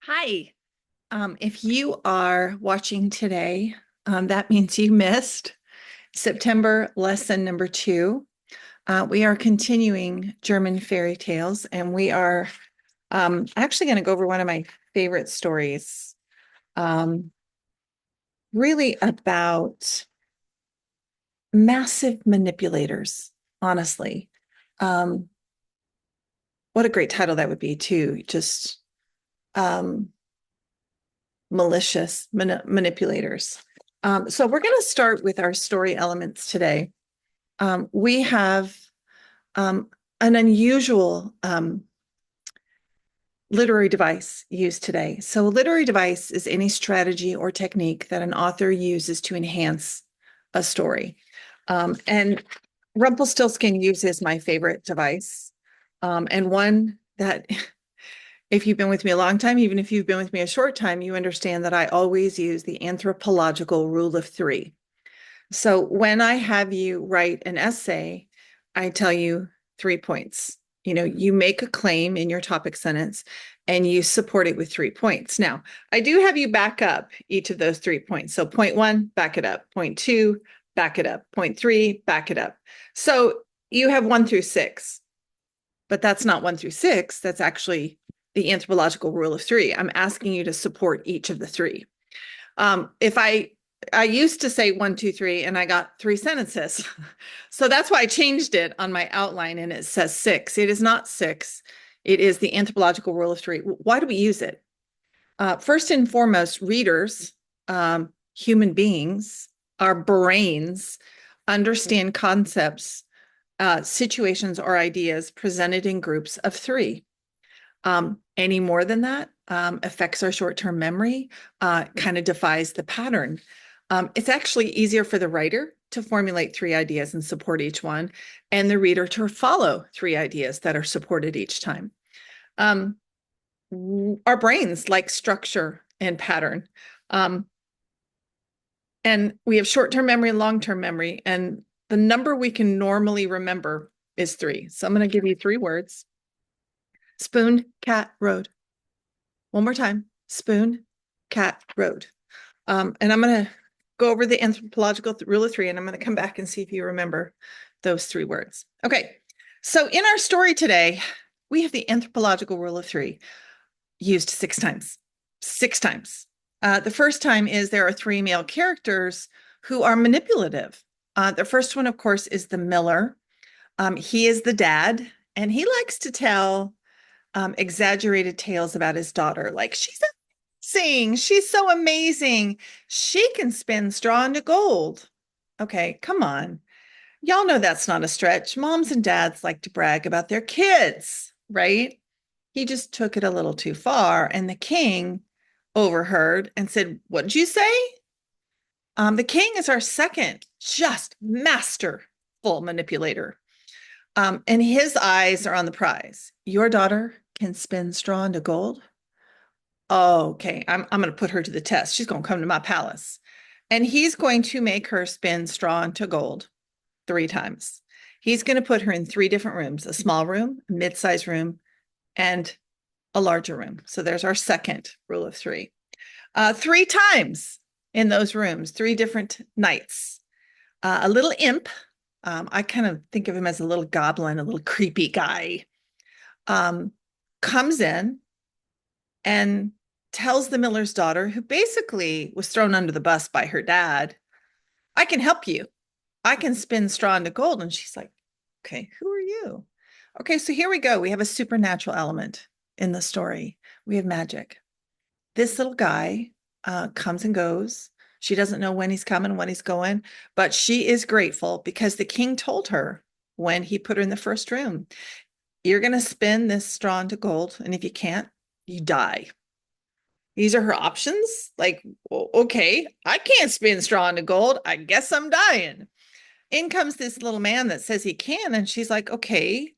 Hi. If you are watching today, that means you missed September lesson number 2. We are continuing German fairy tales, and we are actually going to go over one of my favorite stories, um, really about massive manipulators, honestly. Um, what a great title that would be, too. Just um, malicious manipulators. So we're going to start with our story elements today. We have um, an unusual literary device used today. So a literary device is any strategy or technique that an author uses to enhance a story. And Rumpelstiltskin uses my favorite device, and one that if you've been with me a long time, even if you've been with me a short time, you understand that I always use the anthropological rule of 3. So when I have you write an essay, I tell you 3 points. You make a claim in your topic sentence and you support it with 3 points. Now, I do have you back up each of those 3 points. So point 1, back it up. Point 2, back it up. Point 3, back it up. So you have 1 through 6, but that's not 1 through 6. That's actually the anthropological rule of 3. I'm asking you to support each of the 3. If I used to say 1, 2, 3, and I got 3 sentences. So that's why I changed it on my outline and it says 6. It is not 6. It is the anthropological rule of 3. Why do we use it? First and foremost, readers, human beings, our brains understand concepts, situations, or ideas presented in groups of 3. Any more than that affects our short-term memory, kind of defies the pattern. It's actually easier for the writer to formulate 3 ideas and support each one, and the reader to follow 3 ideas that are supported each time. Our brains like structure and pattern. And we have short-term memory and long-term memory, and the number we can normally remember is 3. So I'm going to give you 3 words. Spoon, cat, road. One more time. Spoon, cat, road. And I'm going to go over the anthropological rule of 3, and I'm going to come back and see if you remember those 3 words. Okay. So in our story today, we have the anthropological rule of 3 used 6 times. 6 times. The first time is there are 3 male characters who are manipulative. The first one, of course, is the miller. He is the dad, and he likes to tell exaggerated tales about his daughter. Like, she's so amazing. She can spin straw into gold. Okay, come on. Y'all know that's not a stretch. Moms and dads like to brag about their kids, right? He just took it a little too far, and the king overheard and said, "What did you say?" The king is our second just masterful manipulator. And his eyes are on the prize. Your daughter can spin straw into gold. Oh, okay, I'm going to put her to the test. She's going to come to my palace. And he's going to make her spin straw into gold 3 times. He's going to put her in 3 different rooms, a small room, a mid-sized room, and a larger room. So there's our second rule of 3. 3 times in those rooms, 3 different nights. A little imp, I kind of think of him as a little goblin, a little creepy guy, comes in and tells the miller's daughter, who basically was thrown under the bus by her dad, "I can help you. I can spin straw into gold." And she's like, "Okay, who are you?" Okay, so here we go. We have a supernatural element in the story. We have magic. This little guy comes and goes. She doesn't know when he's coming, when he's going, but she is grateful because the king told her when he put her in the first room, "You're going to spin this straw into gold, and if you can't, you die." These are her options. Like, well, okay, I can't spin straw into gold. I guess I'm dying. In comes this little man that says he can. And she's like, "Okay,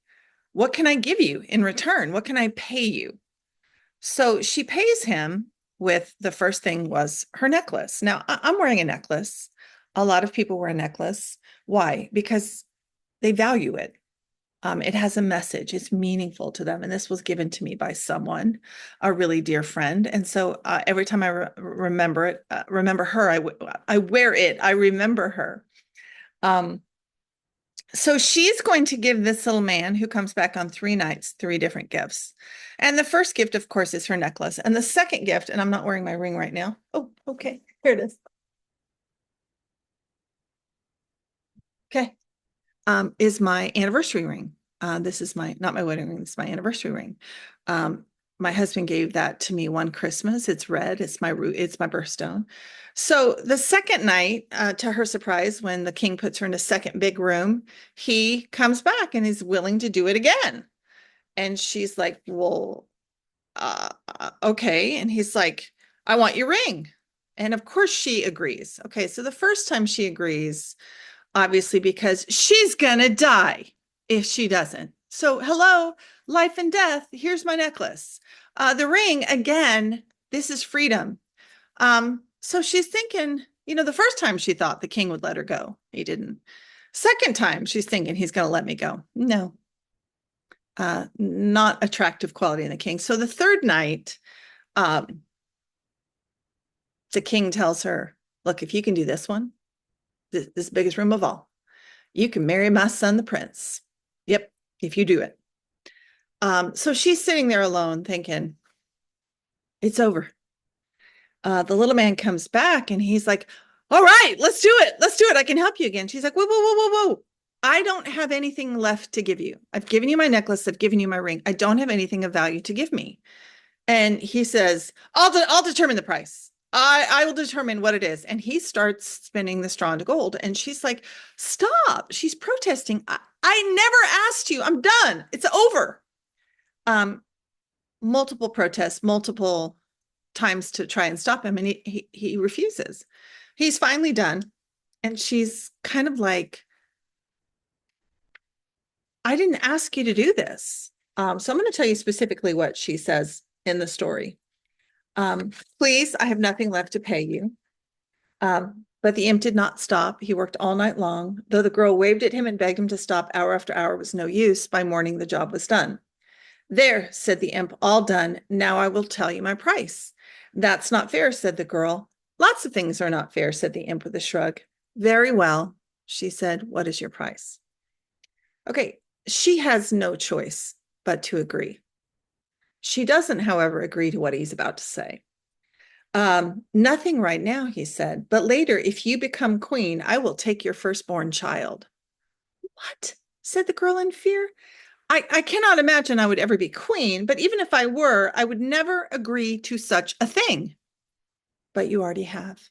what can I give you in return? What can I pay you?" So she pays him with the first thing was her necklace. Now, I'm wearing a necklace. A lot of people wear a necklace. Why? Because they value it. It has a message. It's meaningful to them. And this was given to me by someone, a really dear friend. And so every time I remember it, remember her, I wear it. I remember her. Um, so she's going to give this little man who comes back on 3 nights, 3 different gifts. And the first gift, of course, is her necklace. And the second gift, and I'm not wearing my ring right now. Oh, okay. Here it is. Okay. Is my anniversary ring. This is not my wedding ring. It's my anniversary ring. My husband gave that to me one Christmas. It's red. It's my birthstone. So the second night, to her surprise, when the king puts her in a second big room, he comes back and is willing to do it again. And she's like, well, okay. And he's like, I want your ring. And of course she agrees. Okay. So the first time she agrees, obviously, because she's gonna die if she doesn't. So, hello, life and death. Here's my necklace. The ring, again, this is freedom. So she's thinking, the first time she thought the king would let her go. He didn't. Second time, she's thinking he's going to let me go. No, not attractive quality in the king. So the third night, the king tells her, look, if you can do this one, this biggest room of all, you can marry my son, the prince. Yep, if you do it. So she's sitting there alone thinking, it's over. The little man comes back and he's like, all right, let's do it. Let's do it. I can help you again. She's like, whoa, whoa, whoa, whoa, whoa. I don't have anything left to give you. I've given you my necklace. I've given you my ring. I don't have anything of value to give me. And he says, I'll determine the price. I will determine what it is. And he starts spinning the straw into gold. And she's like, stop. She's protesting. I never asked you. I'm done. It's over. Multiple protests, multiple times to try and stop him. And he refuses. He's finally done. And she's kind of like, I didn't ask you to do this. So I'm going to tell you specifically what she says in the story. Please, I have nothing left to pay you. But the imp did not stop. He worked all night long. Though the girl waved at him and begged him to stop hour after hour was no use. By morning, the job was done. There, said the imp, all done. Now I will tell you my price. That's not fair, said the girl. Lots of things are not fair, said the imp with a shrug. Very well, she said. What is your price? Okay, she has no choice but to agree. She doesn't, however, agree to what he's about to say. Nothing right now, he said, but later, if you become queen, I will take your firstborn child. What? Said the girl in fear. I cannot imagine I would ever be queen, but even if I were, I would never agree to such a thing. But you already have.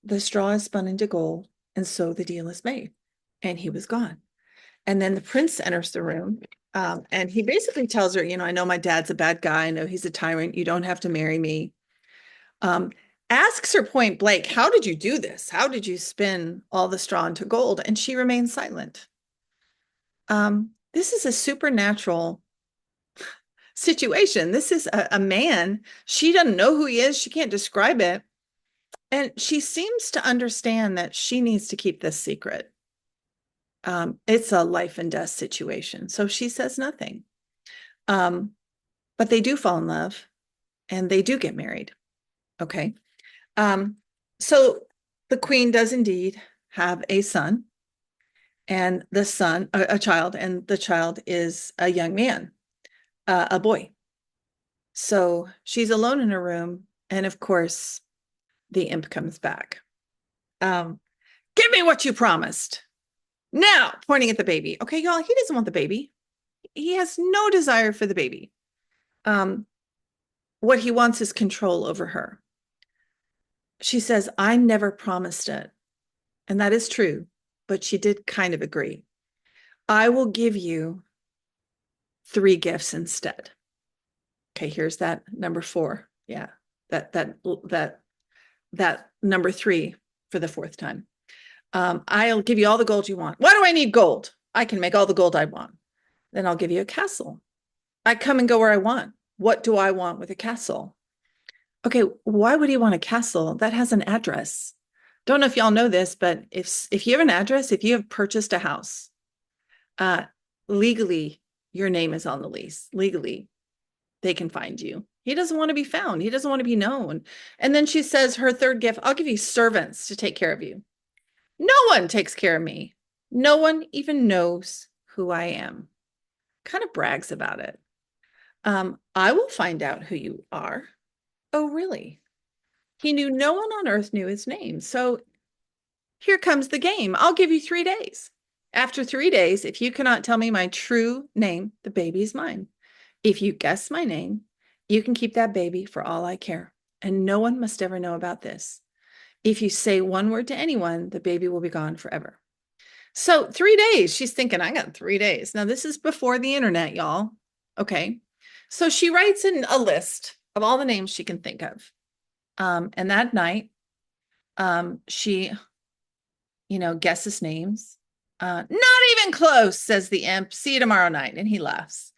The straw is spun into gold, and so the deal is made. And he was gone. And then the prince enters the room, and he basically tells her, I know my dad's a bad guy. I know he's a tyrant. You don't have to marry me. Asks her point blank, how did you do this? How did you spin all the straw into gold? And she remains silent. This is a supernatural situation. This is a man. She doesn't know who he is. She can't describe it. And she seems to understand that she needs to keep this secret. It's a life and death situation. So she says nothing. But they do fall in love and they do get married. Okay. So the queen does indeed have a son, and the son, a child, and the child is a young man, a boy. So she's alone in her room. And of course, the imp comes back. Give me what you promised. Now, pointing at the baby. Okay, y'all, he doesn't want the baby. He has no desire for the baby. What he wants is control over her. She says, I never promised it. And that is true, but she did kind of agree. I will give you 3 gifts instead. Okay, here's that number 4. Yeah, that number 3 for the 4th time. I'll give you all the gold you want. Why do I need gold? I can make all the gold I want. Then I'll give you a castle. I come and go where I want. What do I want with a castle? Okay, why would he want a castle that has an address? Don't know if y'all know this, but if you have an address, if you have purchased a house, legally, your name is on the lease. Legally, they can find you. He doesn't want to be found. He doesn't want to be known. And then she says her third gift, I'll give you servants to take care of you. No one takes care of me. No one even knows who I am. Kind of brags about it. I will find out who you are. Oh, really? He knew no one on earth knew his name. So here comes the game. I'll give you 3 days. After 3 days, if you cannot tell me my true name, the baby is mine. If you guess my name, you can keep that baby for all I care. And no one must ever know about this. If you say one word to anyone, the baby will be gone forever. So 3 days, she's thinking, I got 3 days. Now, this is before the internet, y'all. Okay. So she writes in a list of all the names she can think of. And that night, she, guesses names. Not even close, says the imp. See you tomorrow night. And he laughs.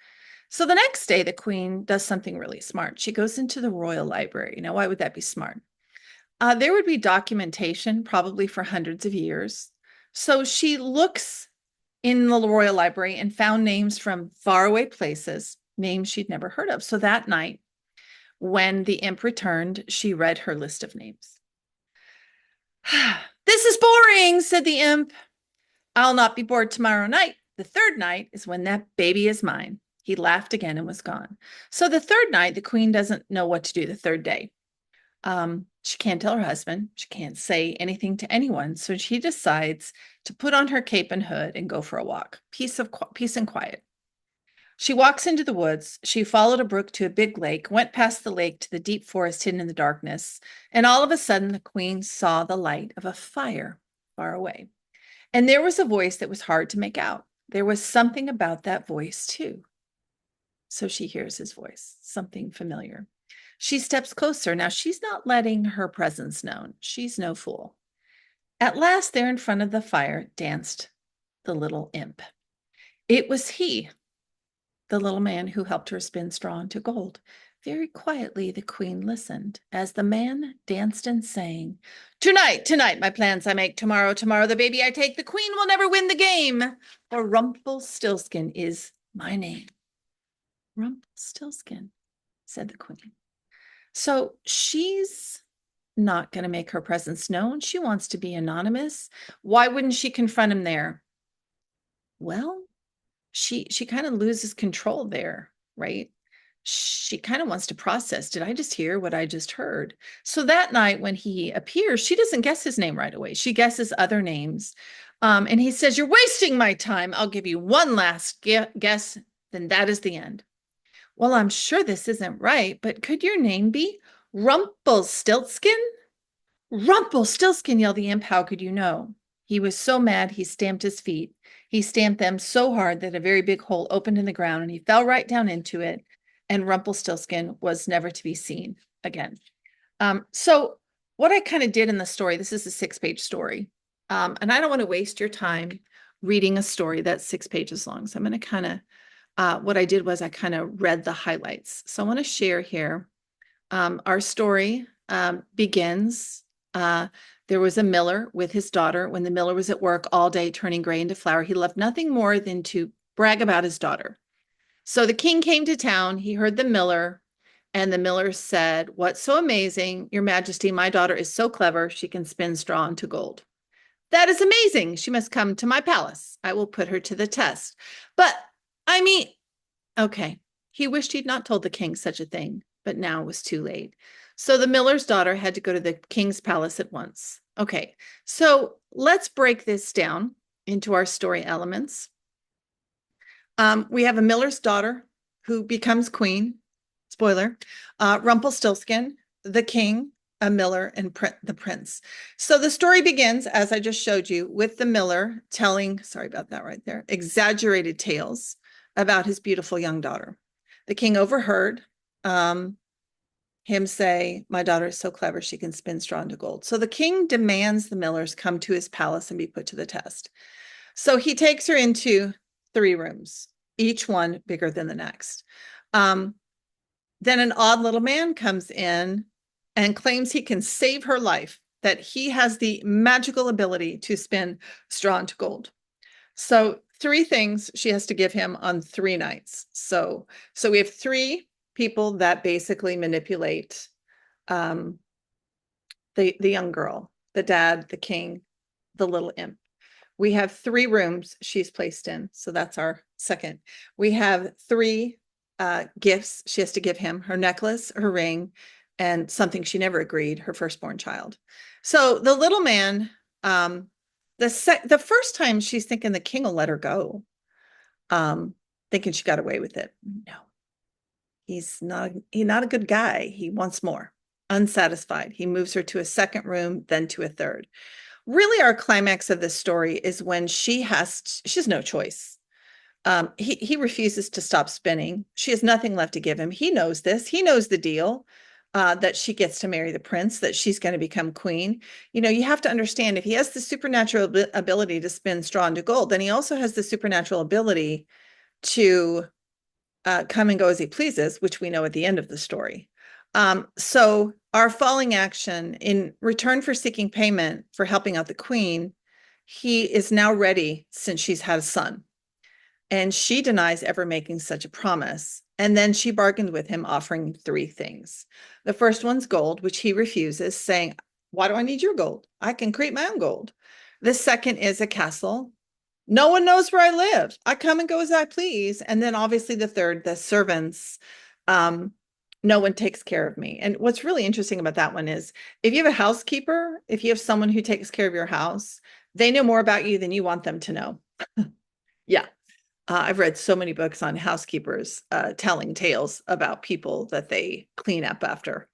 So the next day, the queen does something really smart. She goes into the royal library. Now, why would that be smart? There would be documentation probably for hundreds of years. So she looks in the royal library and found names from faraway places, names she'd never heard of. So that night, when the imp returned, she read her list of names. This is boring, said the imp. I'll not be bored tomorrow night. The third night is when that baby is mine. He laughed again and was gone. So the third night, the queen doesn't know what to do the third day. She can't tell her husband. She can't say anything to anyone. So she decides to put on her cape and hood and go for a walk. Peace and quiet. She walks into the woods. She followed a brook to a big lake, went past the lake to the deep forest hidden in the darkness. And all of a sudden, the queen saw the light of a fire far away. And there was a voice that was hard to make out. There was something about that voice, too. So she hears his voice, something familiar. She steps closer. Now, she's not letting her presence known. She's no fool. At last, there in front of the fire danced the little imp. It was he, the little man who helped her spin straw into gold. Very quietly, the queen listened as the man danced and sang, tonight, my plans I make. Tomorrow, the baby I take. The queen will never win the game. For Rumplestiltskin is my name. Rumplestiltskin, said the queen. So she's not going to make her presence known. She wants to be anonymous. Why wouldn't she confront him there? Well, she kind of loses control there, right? She kind of wants to process, did I just hear what I just heard? So that night when he appears, she doesn't guess his name right away. She guesses other names. And he says, you're wasting my time. I'll give you one last guess. Then that is the end. Well, I'm sure this isn't right, but could your name be Rumplestiltskin? Rumplestiltskin, yelled the imp. How could you know? He was so mad, he stamped his feet. He stamped them so hard that a very big hole opened in the ground, and he fell right down into it, and Rumplestiltskin was never to be seen again. So what I kind of did in the story, this is a 6-page story, and I don't want to waste your time reading a story that's 6 pages long. So I'm going to kind of what I did was I kind of read the highlights. So I want to share here. Our story begins. There was a miller with his daughter. When the miller was at work all day turning grain into flour, he loved nothing more than to brag about his daughter. So the king came to town. He heard the miller, and the miller said, what's so amazing, your majesty, my daughter is so clever, she can spin straw into gold. That is amazing. She must come to my palace. I will put her to the test. But I mean, okay, he wished he'd not told the king such a thing, but now it was too late. So the miller's daughter had to go to the king's palace at once. Okay, so let's break this down into our story elements. We have a miller's daughter who becomes queen. Spoiler, Rumpelstiltskin, the king, a miller, and the prince. So the story begins, as I just showed you, with the miller telling, sorry about that right there, exaggerated tales about his beautiful young daughter. The king overheard him say, my daughter is so clever, she can spin straw into gold. So the king demands the millers come to his palace and be put to the test. So he takes her into 3 rooms, each one bigger than the next. Then an odd little man comes in and claims he can save her life, that he has the magical ability to spin straw into gold. So three things she has to give him on 3 nights. So we have three people that basically manipulate um, the young girl, the dad, the king, the little imp. We have 3 rooms she's placed in. So that's our second. We have 3 gifts she has to give him: her necklace, her ring, and something she never agreed, her firstborn child. So the little man, the first time she's thinking the king will let her go, thinking she got away with it. No, he's not a good guy. He wants more. Unsatisfied. He moves her to a second room, then to a third. Really, our climax of this story is when she has no choice. He refuses to stop spinning. She has nothing left to give him. He knows this. He knows the deal, that she gets to marry the prince, that she's going to become queen. You have to understand, if he has the supernatural ability to spin straw into gold, then he also has the supernatural ability to come and go as he pleases, which we know at the end of the story. So our falling action, in return for seeking payment for helping out the queen, he is now ready, since she's had a son. And she denies ever making such a promise. And then she bargained with him, offering 3 things. The first one's gold, which he refuses, saying, "Why do I need your gold? I can create my own gold." The second is a castle. "No one knows where I live. I come and go as I please." And then obviously the third, the servants. No one takes care of me. And what's really interesting about that one is, if you have a housekeeper, if you have someone who takes care of your house, they know more about you than you want them to know. Yeah. I've read so many books on housekeepers telling tales about people that they clean up after.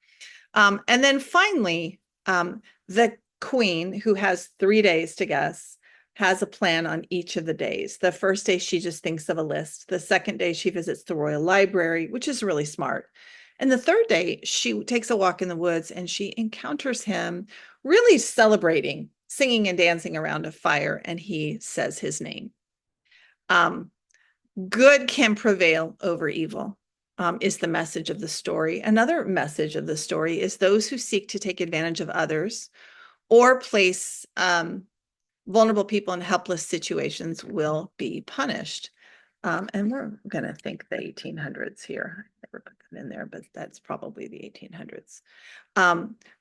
And then finally, the queen, who has 3 days to guess, has a plan on each of the days. The first day, she just thinks of a list. The second day, she visits the royal library, which is really smart. And the third day, she takes a walk in the woods and she encounters him, really celebrating, singing and dancing around a fire, and he says his name. Good can prevail over evil, is the message of the story. Another message of the story is those who seek to take advantage of others or place vulnerable people in helpless situations will be punished. And we're going to think the 1800s here. I never put that in there, but that's probably the 1800s.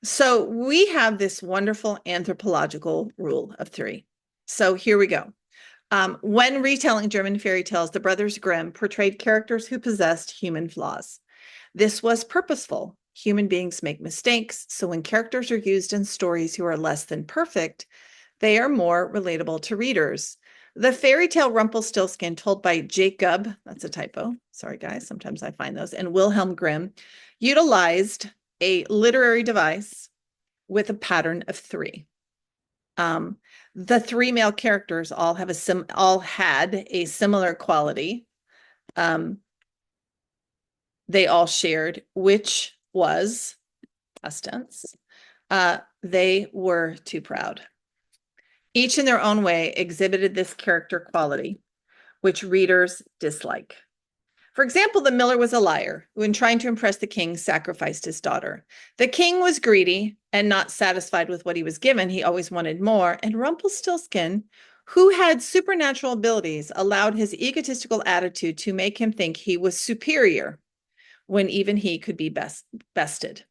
So we have this wonderful anthropological rule of 3. So here we go. When retelling German fairy tales, the Brothers Grimm portrayed characters who possessed human flaws. This was purposeful. Human beings make mistakes, so when characters are used in stories who are less than perfect, they are more relatable to readers. The fairy tale Rumpelstiltskin, told by Jacob, that's a typo, sorry guys, sometimes I find those, and Wilhelm Grimm, utilized a literary device with a pattern of 3. The 3 male characters all had a similar quality. They all shared, which was, past tense, they were too proud. Each in their own way exhibited this character quality, which readers dislike. For example, the miller was a liar who, in trying to impress the king, sacrificed his daughter. The king was greedy and not satisfied with what he was given. He always wanted more. And Rumpelstiltskin, who had supernatural abilities, allowed his egotistical attitude to make him think he was superior when even he could be bested.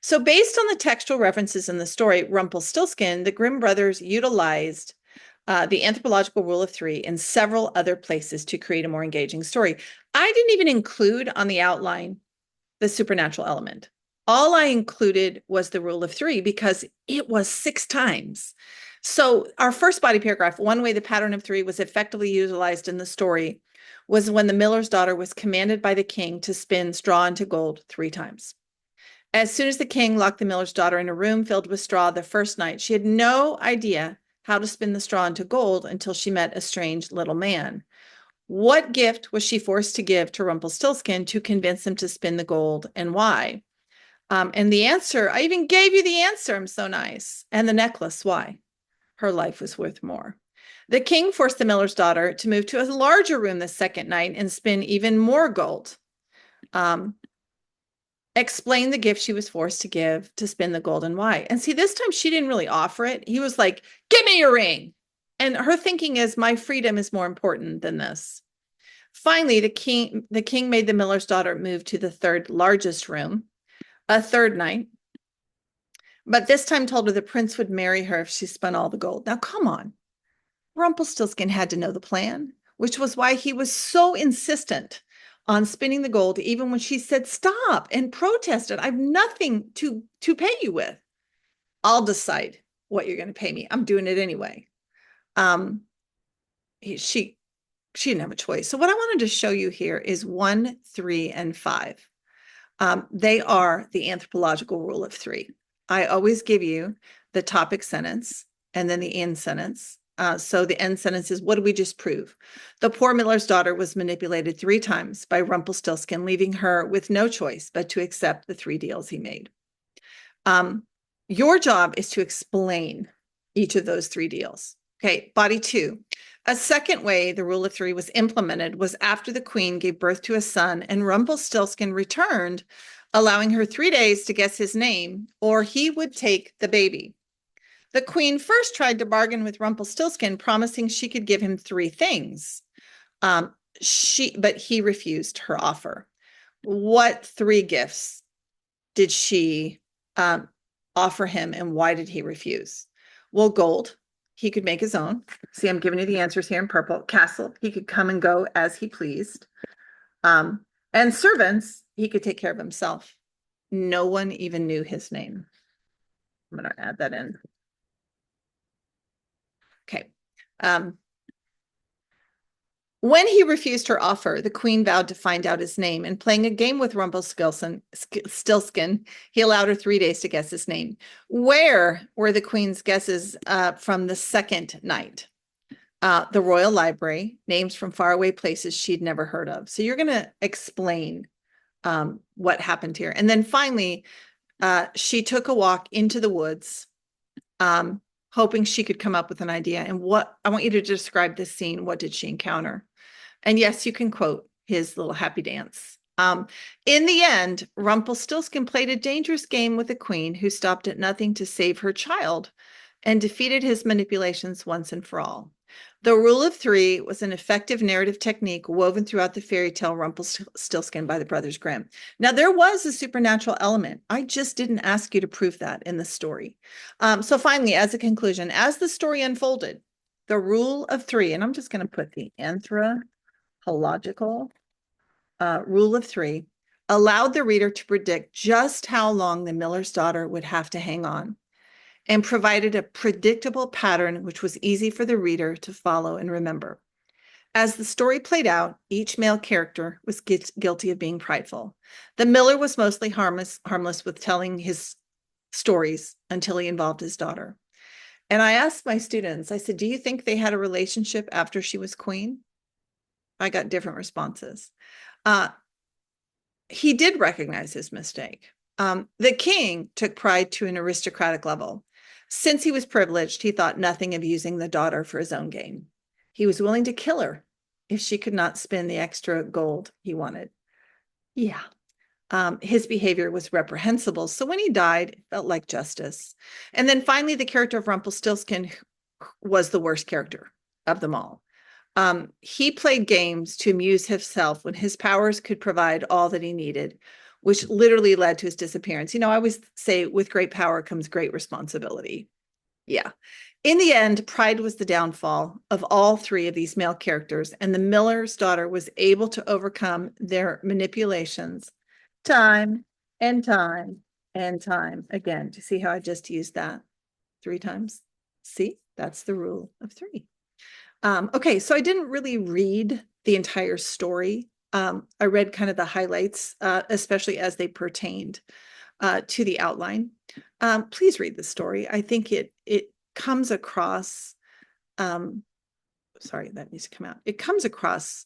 So based on the textual references in the story, Rumpelstiltskin, the Grimm brothers utilized the anthropological rule of 3 in several other places to create a more engaging story. I didn't even include on the outline the supernatural element. All I included was the rule of 3 because it was 6 times. So our first body paragraph, one way the pattern of 3 was effectively utilized in the story was when the miller's daughter was commanded by the king to spin straw into gold 3 times. As soon as the king locked the miller's daughter in a room filled with straw the first night, she had no idea how to spin the straw into gold until she met a strange little man. What gift was she forced to give to Rumpelstiltskin to convince him to spin the gold, and why? And the answer, I even gave you the answer. I'm so nice. And the necklace, why? Her life was worth more. The king forced the miller's daughter to move to a larger room the second night and spin even more gold. Explain the gift she was forced to give to spin the gold and why. And see, this time she didn't really offer it. He was like, "Give me your ring." And her thinking is, my freedom is more important than this. Finally, the king made the miller's daughter move to the third largest room a third night, but this time told her the prince would marry her if she spun all the gold. Now, come on. Rumpelstiltskin had to know the plan, which was why he was so insistent on spinning the gold, even when she said stop and protested. I have nothing to pay you with. I'll decide what you're going to pay me. I'm doing it anyway. She didn't have a choice. So what I wanted to show you here is 1, 3, and 5. They are the anthropological rule of 3. I always give you the topic sentence and then the end sentence. So the end sentence is, what did we just prove? The poor miller's daughter was manipulated 3 times by Rumpelstiltskin, leaving her with no choice but to accept the 3 deals he made. Your job is to explain each of those 3 deals. Okay, body 2. A second way the rule of 3 was implemented was after the queen gave birth to a son and Rumpelstiltskin returned, allowing her 3 days to guess his name, or he would take the baby. The queen first tried to bargain with Rumpelstiltskin, promising she could give him 3 things. But he refused her offer. What 3 gifts did she offer him, and why did he refuse? Well, gold. He could make his own. See, I'm giving you the answers here in purple. Castle. He could come and go as he pleased. And servants. He could take care of himself. No one even knew his name. I'm going to add that in. Okay. When he refused her offer, the queen vowed to find out his name, and playing a game with Rumpelstiltskin, he allowed her 3 days to guess his name. Where were the queen's guesses from the second night? The royal library, names from faraway places she'd never heard of. So you're going to explain what happened here. And then finally, she took a walk into the woods, hoping she could come up with an idea. And I want you to describe this scene. What did she encounter? And yes, you can quote his little happy dance. In the end, Rumpelstiltskin played a dangerous game with the queen, who stopped at nothing to save her child and defeated his manipulations once and for all. The rule of 3 was an effective narrative technique woven throughout the fairy tale Rumpelstiltskin by the Brothers Grimm. Now, there was a supernatural element. I just didn't ask you to prove that in the story. So finally, as a conclusion, as the story unfolded, the rule of 3, and I'm just going to put the anthropological rule of 3, allowed the reader to predict just how long the miller's daughter would have to hang on, and provided a predictable pattern which was easy for the reader to follow and remember. As the story played out, each male character was guilty of being prideful. The miller was mostly harmless with telling his stories until he involved his daughter. And I asked my students, I said, do you think they had a relationship after she was queen? I got different responses. He did recognize his mistake. The king took pride to an aristocratic level. Since he was privileged, he thought nothing of using the daughter for his own gain. He was willing to kill her if she could not spin the extra gold he wanted. Yeah. His behavior was reprehensible. So when he died, it felt like justice. And then finally, the character of Rumpelstiltskin was the worst character of them all. He played games to amuse himself when his powers could provide all that he needed, which literally led to his disappearance. You know, I always say with great power comes great responsibility. Yeah. In the end, pride was the downfall of all 3 of these male characters, and the miller's daughter was able to overcome their manipulations time and time and time again. Do you see how I just used that 3 times? See, that's the rule of 3. Okay, so I didn't really read the entire story. I read kind of the highlights, especially as they pertained to the outline. Please read the story. I think it comes across, sorry, that needs to come out. It comes across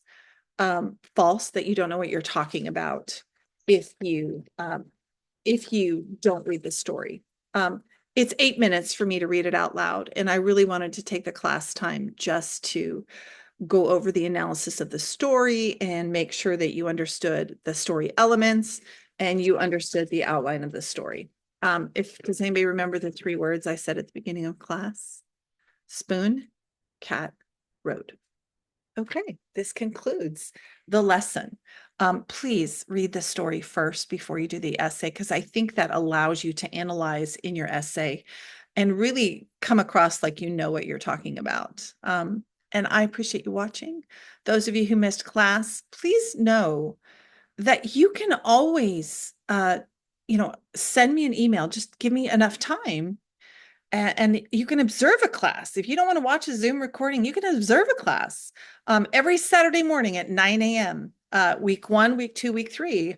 false, that you don't know what you're talking about if you don't read the story. It's 8 minutes for me to read it out loud, and I really wanted to take the class time just to go over the analysis of the story and make sure that you understood the story elements and you understood the outline of the story. Does anybody remember the 3 words I said at the beginning of class? Spoon, cat road. Okay, this concludes the lesson. Please read the story first before you do the essay, because I think that allows you to analyze in your essay and really come across like you know what you're talking about. And I appreciate you watching. Those of you who missed class, please know that you can always, send me an email. Just give me enough time and you can observe a class. If you don't want to watch a Zoom recording, you can observe a class every Saturday morning at 9 a.m. Week 1, week 2, week 3.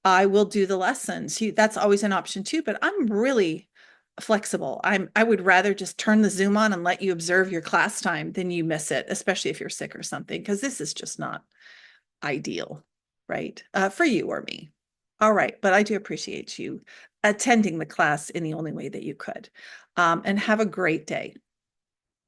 I will do the lessons. That's always an option too, but I'm really flexible. I would rather just turn the Zoom on and let you observe your class time than you miss it, especially if you're sick or something, because this is just not ideal, right? For you or me. All right, but I do appreciate you attending the class in the only way that you could. And have a great day.